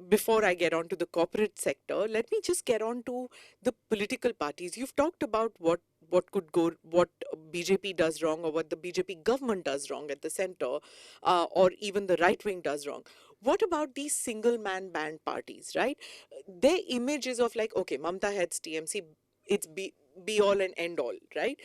before I get on to the corporate sector, let me just get on to the political parties. You've talked about what could go, what BJP does wrong, or what the BJP government does wrong at the center, or even the right wing does wrong. What about these single man band parties, right? Their image is of like, okay, Mamta heads TMC, it's be all and end all, right?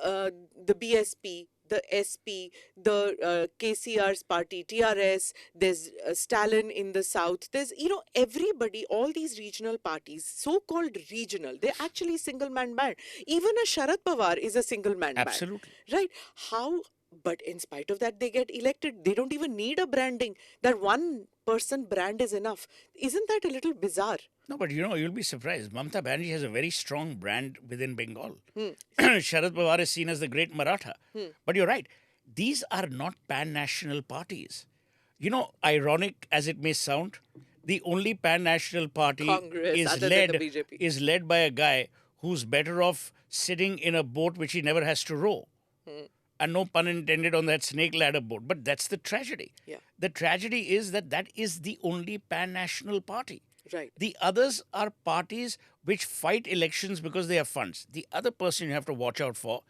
The BSP, the SP, the KCR's party, TRS, there's Stalin in the south. There's, everybody, all these regional parties, so-called regional, they're actually single man band. Even a Sharad Pawar is a single man band, Absolutely. right? How? But in spite of that, they get elected. They don't even need a branding. That one person brand is enough. Isn't that a little bizarre? No, but you'll be surprised. Mamata Banerjee has a very strong brand within Bengal. Sharad Pawar is seen as the great Maratha. But you're right. These are not pan-national parties. Ironic as it may sound, the only pan-national party Congress, other than the BJP. is led by a guy who's better off sitting in a boat which he never has to row. And no pun intended on that snake ladder boat. But that's the tragedy. Yeah. The tragedy is that is the only pan-national party. Right. The others are parties which fight elections because they have funds. The other person you have to watch out for,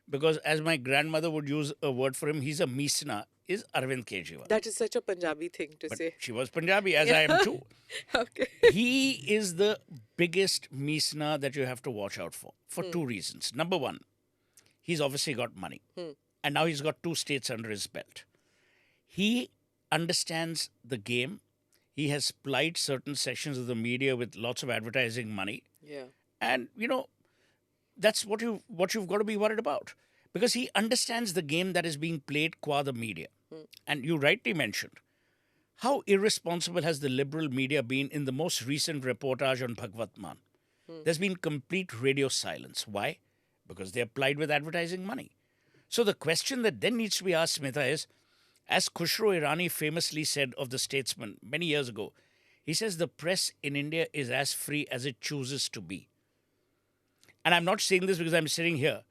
because as my grandmother would use a word for him, he's a meesna, is Arvind Kejriwal. That is such a Punjabi thing to But say. she was Punjabi, as I am too. Okay. He is the biggest meesna that you have to watch out for two reasons. Number one, he's obviously got money. And now he's got 2 states under his belt. He understands the game. He has plied certain sections of the media with lots of advertising money. Yeah. And, that's what you've got to be worried about. Because he understands the game that is being played qua the media. And you rightly mentioned, how irresponsible has the liberal media been in the most recent reportage on Bhagwat Mann? There's been complete radio silence. Why? Because they're plied with advertising money. So the question that then needs to be asked, Smita, is, as Khushro Irani famously said of the Statesman many years ago, he says the press in India is as free as it chooses to be. And I'm not saying this because I'm sitting here.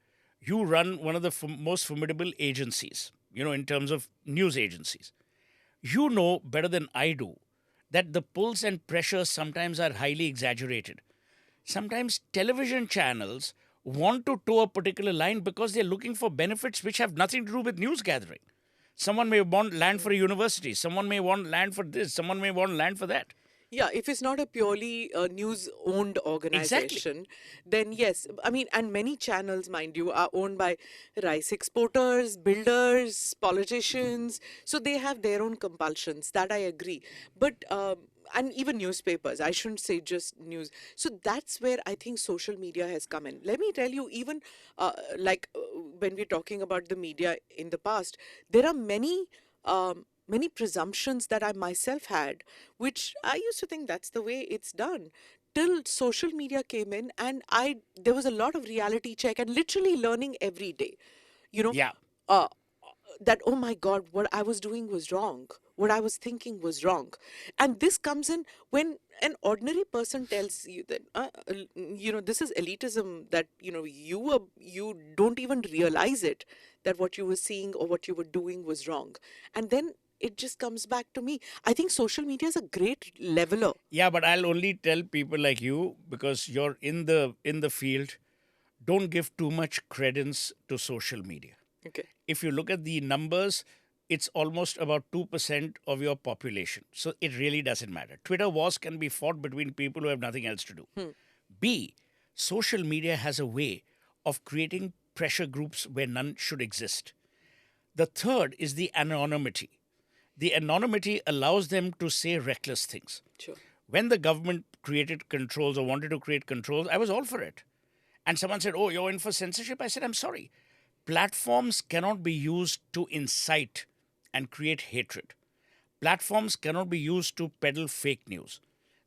You run one of the most formidable agencies, in terms of news agencies. You know better than I do that the pulls and pressures sometimes are highly exaggerated. Sometimes television channels want to toe a particular line because they're looking for benefits which have nothing to do with news gathering. Someone may want land for a university. Someone may want land for this. Someone may want land for that. Yeah, if it's not a purely news-owned organization, then yes. I mean, and many channels, mind you, are owned by rice exporters, builders, politicians. So they have their own compulsions. That I agree. But and even newspapers, I shouldn't say just news. So that's where I think social media has come in. Let me tell you, even when we're talking about the media in the past, there are many presumptions that I myself had, which I used to think that's the way it's done. Till social media came in, and there was a lot of reality check and literally learning every day. Yeah. That, oh my God, what I was doing was wrong. What I was thinking was wrong. And this comes in when an ordinary person tells you that, this is elitism, that, you don't even realize it, that what you were seeing or what you were doing was wrong. And then it just comes back to me. I think social media is a great leveler. Yeah, but I'll only tell people like you, because you're in the field, don't give too much credence to social media. Okay. If you look at the numbers, it's almost about 2% of your population. So it really doesn't matter. Twitter wars can be fought between people who have nothing else to do. B, social media has a way of creating pressure groups where none should exist. The third is the anonymity. The anonymity allows them to say reckless things. Sure. When the government created controls or wanted to create controls, I was all for it. And someone said, oh, you're in for censorship? I said, I'm sorry. Platforms cannot be used to incite and create hatred. Platforms cannot be used to peddle fake news.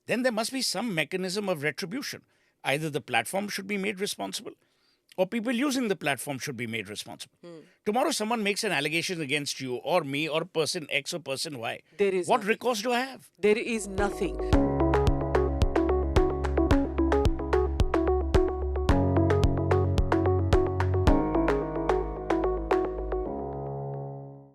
Then there must be some mechanism of retribution. Either the platform should be made responsible, or people using the platform should be made responsible. Tomorrow someone makes an allegation against you or me or person X or person Y. There is what nothing. recourse do I have? There is nothing.